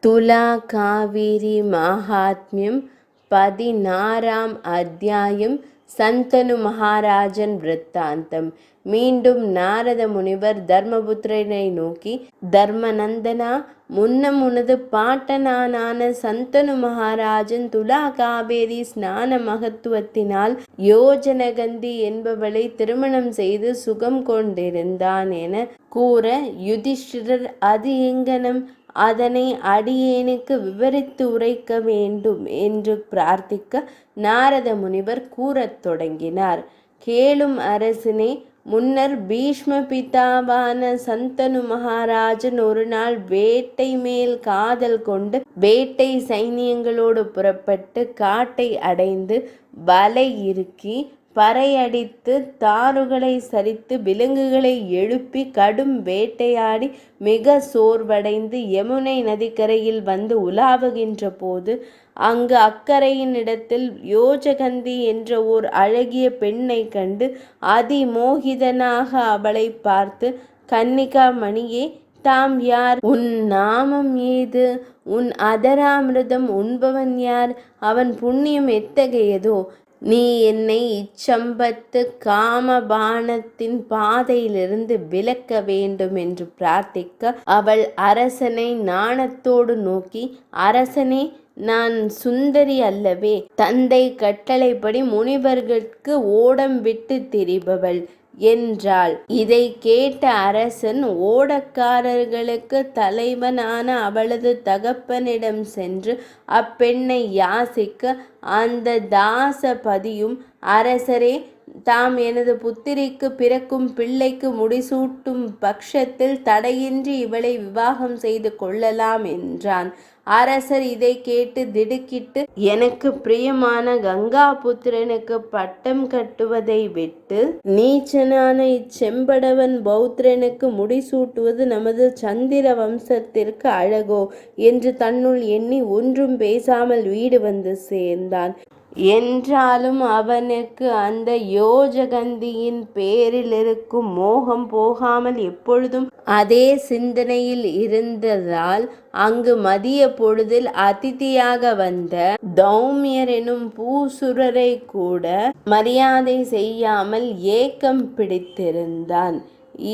துலா காவேரி மாஹாத்மியம் 16ஆம் அத்தியாயம். சந்தனு மகாராஜன் விருத்தாந்தம். மீண்டும் நாரத முனிவர் தர்மபுத்திரனை நோக்கி, தர்மநந்தனா, முன்னம் உனது பாட்டனான சந்தனு மகாராஜன் துலா காவேரி ஸ்நான மகத்துவத்தினால் யோஜனகந்தி என்பவளை திருமணம் செய்து சுகம் கொண்டிருந்தான் என கூற, யுதிஷ்டிரர் அது எங்கனம், அதனை அடியேனுக்கு விவரித்து உரைக்க வேண்டும் என்று பிரார்த்திக்க நாரத முனிவர் கூறத் தொடங்கினார். கேளும் அரசனே, முன்னர் பீஷ்ம பிதாவான சந்தனு மகாராஜன் ஒரு நாள் வேட்டை மேல் காதல் கொண்டு வேட்டை சைனியங்களோடு புறப்பட்டு காட்டை அடைந்து வலை இறுக்கி பறையடித்து தாருகளை சரித்து விலங்குகளை எழுப்பி கடும் வேட்டையாடி மிக சோர்வடைந்து யமுனை நதிக்கரையில் வந்து உலாவுகின்ற போது அங்கு அக்கரையின் இடத்தில் யோஜகந்தி என்ற ஓர் அழகிய பெண்ணை கண்டு அதிமோகிதனாக அவளை பார்த்து, கன்னிகா மணியே, தாம் யார்? உன் நாமம் ஏது? உன் அதராமிர்தம் உண்பவன் யார்? அவன் புண்ணியம் எத்தகையதோ? நீ என்னை இச்சம்பத்து காமபானத்தின் பாதையிலிருந்து விலக்க வேண்டும் என்று பிரார்த்திக்க அவள் அரசனை நாணத்தோடு நோக்கி, அரசனே, நான் சுந்தரி அல்லவே, தந்தை கட்டளைப்படி முனிவர்களுக்கு ஓடம் விட்டு திரிபவள் என்றாள். இதை கேட்ட அரசன் ஓடக்காரர்களுக்கு தலைவனான அவளது தகப்பனிடம் சென்று அப்பெண்ணை யாசிக்க, அந்த தாசபதியும், அரசரே, தாம் எனது புத்திரிக்கு பிறக்கும் பிள்ளைக்கு முடிசூட்டும் பட்சத்தில் தடையின்றி இவளை விவாகம் செய்து கொள்ளலாம் என்றான். அரசர் இதை கேட்டு திடுக்கிட்டு, எனக்கு பிரியமான கங்கா புத்திரனுக்கு பட்டம் கட்டுவதை விட்டு நீச்சனான இச்செம்படவன் பௌத்திரனுக்கு முடிசூட்டுவது நமது சந்திர வம்சத்திற்கு அழகோ என்று தன்னுள் எண்ணி ஒன்றும் பேசாமல் வீடு வந்து சேர்ந்தான். என்றாலும் அவனுக்கு அந்த யோஜகந்தியின் பேரில் இருக்கும் மோகம் போகாமல் எப்பொழுதும் அதே சிந்தனையில் இருந்ததால் அங்கு மதிய பொழுதில் அதிதியாக வந்த தௌமியர் எனும் பூசுரரை கூட மரியாதை செய்யாமல் ஏக்கம் பிடித்திருந்தான்.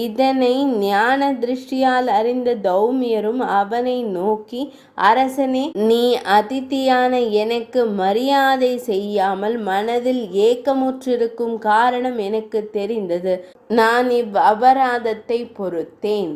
இதனை ஞான திருஷ்டியால் அறிந்த தௌமியரும் அவனை நோக்கி, அரசனே, நீ அதிதியான எனக்கு மரியாதை செய்யாமல் மனதில் ஏக்கமுற்றிருக்கும் காரணம் எனக்கு தெரிந்தது. நான் அபராதத்தை பொறுத்தேன்.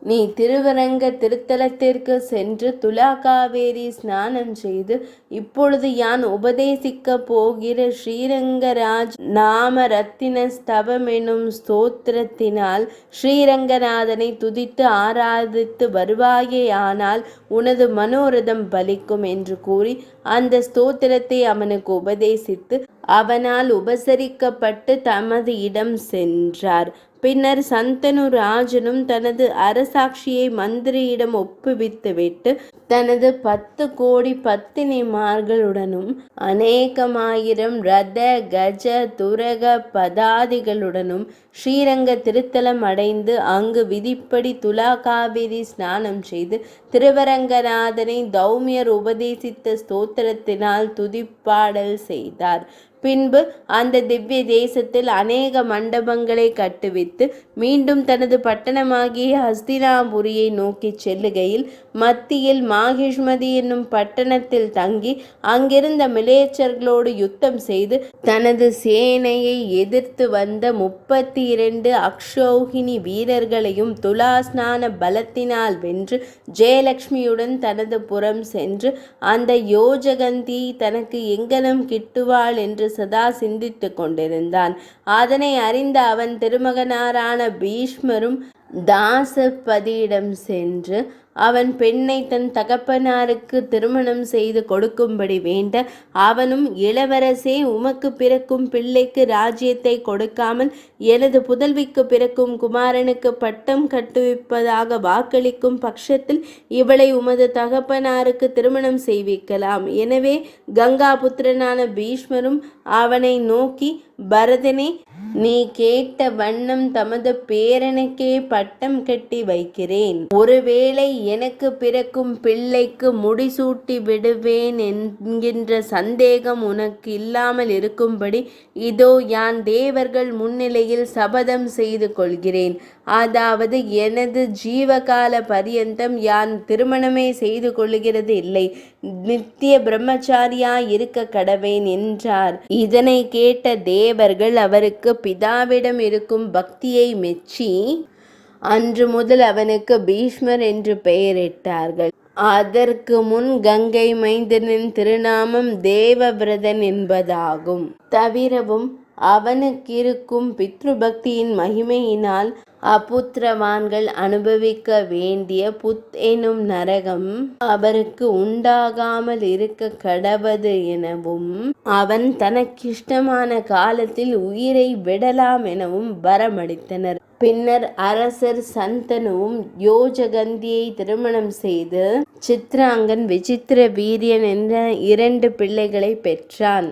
நீ திருவரங்க திருத்தலத்திற்கு சென்று துலா காவேரி ஸ்நானம் செய்து இப்பொழுது யான் உபதேசிக்க போகிற ஸ்ரீரங்கராஜ் நாம ரத்தின ஸ்தவம் எனும் ஸ்தோத்திரத்தினால் ஸ்ரீரங்கநாதனை துதித்து ஆராதித்து வருவாயேயானால் உனது மனோரதம் பலிக்கும் என்று கூறி அந்த ஸ்தோத்திரத்தை அவனுக்கு உபதேசித்து அவனால் உபசரிக்கப்பட்டு தமது இடம் சென்றார். பின்னர் சந்தனு ராஜனும் தனது அரசாட்சியை மந்திரியிடம் ஒப்புவித்துவிட்டு தனது 10 கோடி பத்தினிமார்களுடனும் அநேகமாயிரம் ரத கஜ துரக பதாதிகளுடனும் ஸ்ரீரங்க திருத்தலம் அடைந்து அங்கு விதிப்படி துலா காவேரி ஸ்நானம் செய்து திருவரங்கநாதனை தௌமியர் உபதேசித்த ஸ்தோத்திரத்தினால் துதிப்பாடல் செய்தார். பின்பு அந்த திவ்ய தேசத்தில் அநேக மண்டபங்களை கட்டுவித்து மீண்டும் தனது பட்டணமாகிய ஹஸ்தினாபுரியை நோக்கி செல்லுகையில் மத்தியில் மாகிஷ்மதி என்னும் பட்டணத்தில் தங்கி அங்கிருந்த மிலேச்சர்களோடு யுத்தம் செய்து தனது சேனையை எதிர்த்து வந்த 32 அக்ஷௌகினி வீரர்களையும் துலாஸ்நான பலத்தினால் வென்று ஜெயலட்சுமியுடன் தனது புறம் சென்று அந்த யோஜகந்தி தனக்கு எங்கனம் கிட்டுவாள் என்று சதா சிந்தித்து கொண்டிருந்தான். அதனை அறிந்த அவன் திருமகனாரான பீஷ்மரும் தாசபதியிடம் சென்று அவன் பெண்ணை தன் தகப்பனாருக்கு திருமணம் செய்து கொடுக்கும்படி வேண்ட, அவனும், இளவரசே, உமக்கு பிறக்கும் பிள்ளைக்கு ராஜ்யத்தை கொடுக்காமல் எனது புதல்விக்கு பிறக்கும் குமாரனுக்கு பட்டம் கட்டுவிப்பதாக வாக்களிக்கும் பட்சத்தில் இவளை உமது தகப்பனாருக்கு திருமணம் செய்விக்கலாம். எனவே கங்கா புத்திரனான பீஷ்மரும் அவனை நோக்கி, பரதனே, நீ கேட்ட வண்ணம் தமது பேரனுக்கே பட்டம் கட்டி வைக்கிறேன். ஒருவேளை எனக்கு பிறக்கும் பிள்ளைக்கு முடிசூட்டி விடுவேன் என்கின்ற சந்தேகம் உனக்கு இல்லாமல் இருக்கும்படி இதோ யான் தேவர்கள் முன்னிலையில் சபதம் செய்து கொள்கிறேன். அதாவது எனது ஜீவகால பரியந்தம் யான் திருமணமே செய்து கொள்ளுகிறது இல்லை, நித்திய பிரம்மச்சாரியாய் இருக்க கடவேன் என்றார். இதனை கேட்ட தேவர்கள் அவருக்கு பிதாவிடம் இருக்கும் பக்தியை மெச்சி அன்று முதல் அவனுக்கு பீஷ்மர் என்று பெயரிட்டார்கள். அதற்கு முன் கங்கை மைந்தனின் திருநாமம் தேவவிரதன் என்பதாகும். தவிரவும் அவனுக்கிருக்கும் பித்ருபக்தியின் மகிமையினால் அபுத்திரவான்கள் அனுபவிக்க வேண்டிய புத் எனும் நரகம் அவருக்கு உண்டாகாமல் இருக்க கடவது எனவும், அவன் தனக்கிஷ்டமான காலத்தில் உயிரை விடலாம் எனவும் வரமளித்தனர். பின்னர் அரசர் சந்தனுவும் யோஜகந்தியை திருமணம் செய்து சித்ராங்கன், விசித்திர வீரியன் என்ற 2 பிள்ளைகளை பெற்றான்.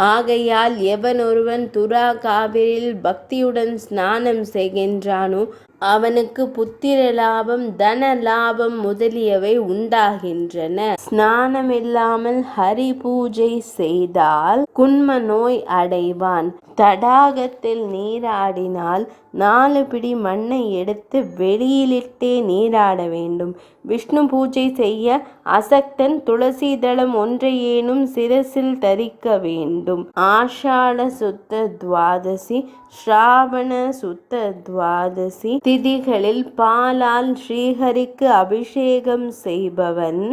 ஆகையால் எவன் ஒருவன் துரா காவிரியில் பக்தியுடன் ஸ்நானம் செய்கின்றானோ அவனுக்கு புத்திர லாபம், தன லாபம் முதலியவை உண்டாகின்றன. ஸ்நானமில்லாமல் ஹரி பூஜை செய்தால் குன்ம நோய் அடைவான். தடாகத்தில் நீராடினால் 4 பிடி மண்ணை எடுத்து வெளியிலிட்டே நீராட வேண்டும். விஷ்ணு பூஜை செய்ய அசக்தன் துளசி தளம் ஒன்றையேனும் சிரசில் தரிக்க வேண்டும். ஆஷாட சுத்த துவாதசி, ஸ்ராவண சுத்த துவாதசி திதிகளில் பாலால் ஸ்ரீஹரிக்கு அபிஷேகம் செய்பவன்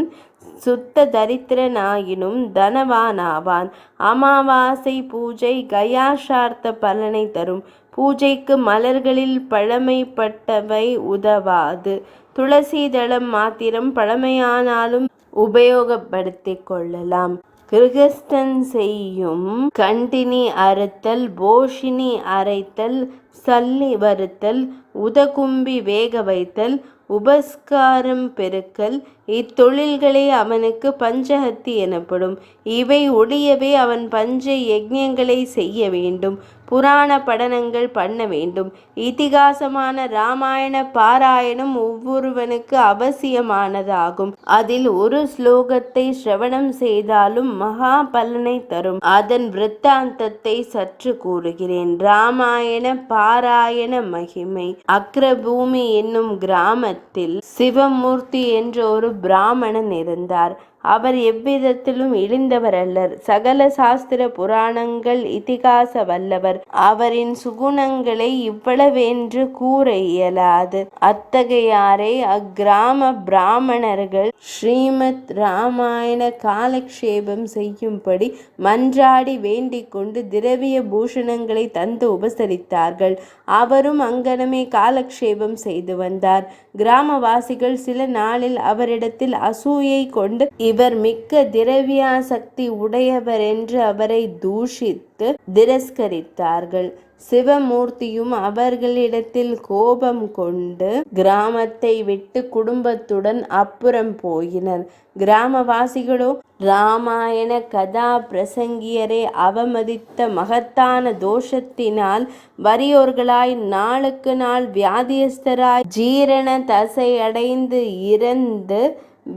சுத்த தரித்திரனாயினும் தனவானாவான். அமாவாசை பூஜை கயாசார்த்த பலனை தரும். பூஜைக்கு மலர்களில் பழமைப்பட்டவை உதவாது. துளசி தளம் மாத்திரம் பழமையானாலும் உபயோகப்படுத்திக் கொள்ளலாம். கிருகஸ்டன் செய்யும் கண்டினி அறுத்தல், போஷினி அரைத்தல், சல்லி வறுத்தல், உதகும்பி வேக வைத்தல், உபஸ்காரம் பெருக்கல் இத்தொழில்களே அவனுக்கு பஞ்சஹத்தி எனப்படும். இவை ஒழியவே அவன் பஞ்ச யஜ்ஞங்களை செய்ய வேண்டும். புராண படனங்கள் பண்ண வேண்டும். இதிகாசமான இராமாயண பாராயணம் ஒவ்வொருவனுக்கு அவசியமானதாகும். அதில் ஒரு ஸ்லோகத்தை சிரவணம் செய்தாலும் மகா பலனை தரும். அதன் விருத்தாந்தத்தை சற்று கூறுகிறேன். இராமாயண பாராயண மகிமை. அக்ரபூமி என்னும் கிராமத்தில் சிவமூர்த்தி என்ற ஒரு பிராமணன் இருந்தார். அவர் எவ்விதத்திலும் இழிந்தவர் அல்லர். சகல சாஸ்திர புராணங்கள் இதிகாச வல்லவர். அவரின் சுகுணங்களை இவ்வளவென்று கூற இயலாது. அத்தகையாரை அக்கிராம பிராமணர்கள் ஸ்ரீமத் ராமாயண காலக்ஷேபம் செய்யும்படி மன்றாடி வேண்டிக் கொண்டு திரவிய பூஷணங்களை தந்து உபசரித்தார்கள். அவரும் அங்கனமே காலக்ஷேபம் செய்து வந்தார். கிராமவாசிகள் சில நாளில் அவரிடத்தில் அசூயை கொண்டு இவர் மிக்க திரவியாசக்தி உடையவர் என்று அவரை தூஷித்து திரஸ்கரித்தார்கள். சிவமூர்த்தியும் அவர்களிடத்தில் கோபம் கொண்டு கிராமத்தை விட்டு குடும்பத்துடன் அப்புறம் போயினர். கிராமவாசிகளோ இராமாயண கதா பிரசங்கியரை அவமதித்த மகத்தான தோஷத்தினால் வறியோர்களாய், நாளுக்கு நாள் வியாதியஸ்தராய், ஜீரண தசை அடைந்து இறந்து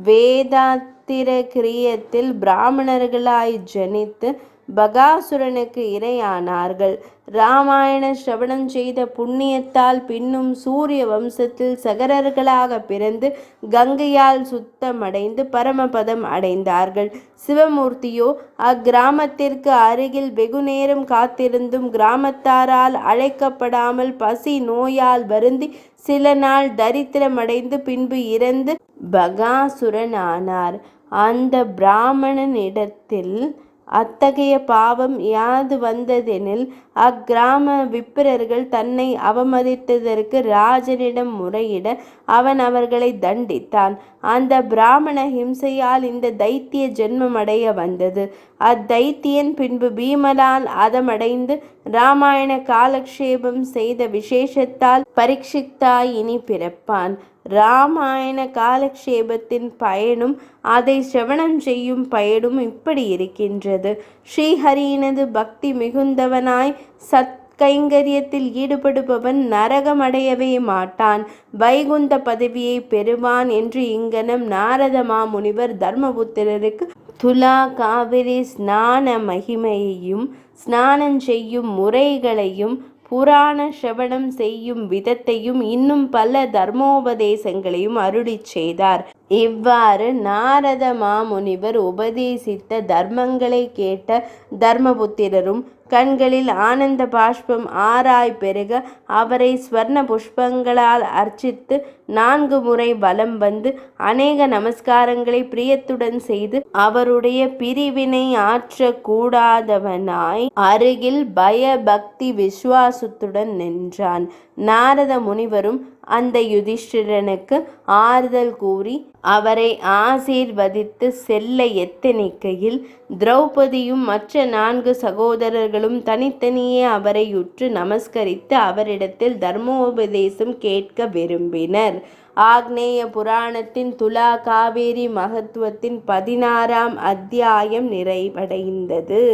வேதாத்திர கிரியத்தில் பிராமணர்களாய் ஜனித்து பகாசுரனுக்கு இரையானார்கள். இராமாயண சிரவணம் செய்த புண்ணியத்தால் பின்னும் சூரிய வம்சத்தில் சகரர்களாக பிறந்து கங்கையால் சுத்தமடைந்து பரமபதம் அடைந்தார்கள். சிவமூர்த்தியோ அக்கிராமத்திற்கு அருகில் வெகுநேரம் காத்திருந்தும் கிராமத்தாரால் அழைக்கப்படாமல் பசி நோயால் வருந்தி சில நாள் தரித்திரமடைந்து பின்பு இறந்து பகாசுரனானார். அந்த பிராமணனிடத்தில் அத்தகைய பாவம் யாது வந்ததெனில், அக்கிராம விப்பிரர்கள் தன்னை அவமதித்ததற்கு ராஜனிடம் முறையிட அவன் அவர்களை தண்டித்தான். அந்த பிராமண ஹிம்சையால் இந்த தைத்திய ஜென்மமடைய வந்தது. அத்தைத்தியன் பின்பு பீமனால் அதமடைந்து இராமாயண காலக்ஷேபம் செய்த விசேஷத்தால் பரீட்சித்தாய் இனி பிறப்பான். இராமாயண காலக்ஷேபத்தின் பயனும் அதை சிரவணம் செய்யும் பயனும் இப்படி இருக்கின்றது. ஸ்ரீஹரியினது பக்தி மிகுந்தவனாய் கைங்கரியத்தில் ஈடுபடுபவன் நரகமடையவே மாட்டான், வைகுந்த பதவியை பெறுவான் என்று இங்கனம் நாரத மாமுனிவர் தர்மபுத்திரருக்கு துலா காவிரி ஸ்நான மகிமையையும் ஸ்நானம் செய்யும் முறைகளையும் புராண சிரவணம் செய்யும் விதத்தையும் இன்னும் பல தர்மோபதேசங்களையும் அருளிச் செய்தார். இவ்வாறு நாரத மாமுனிவர் உபதேசித்த தர்மங்களை கேட்ட தர்மபுத்திரரும் கண்களில் ஆனந்த பாஷ்பம் ஆராய் பெருக அவரை ஸ்வர்ண புஷ்பங்களால் அர்ச்சித்து 4 முறை வலம் வந்து அநேக நமஸ்காரங்களை பிரியத்துடன் செய்து அவருடைய பிரிவினை ஆற்றக்கூடாதவனாய் அருகில் பய பக்தி விசுவாசத்துடன் நின்றான். நாரத முனிவரும் அந்த யுதிஷ்டிரனுக்கு ஆறுதல் கூறி அவரை ஆசீர்வதித்து செல்ல எத்தனிக்கையில் திரௌபதியும் மற்ற 4 சகோதரர்களும் தனித்தனியே அவரை உற்று நமஸ்கரித்து அவரிடத்தில் தர்மோபதேசம் கேட்க விரும்பினர். ஆக்னேய புராணத்தின் துலா காவேரி மகத்துவத்தின் 16ஆம் அத்தியாயம் நிறைவடைந்தது.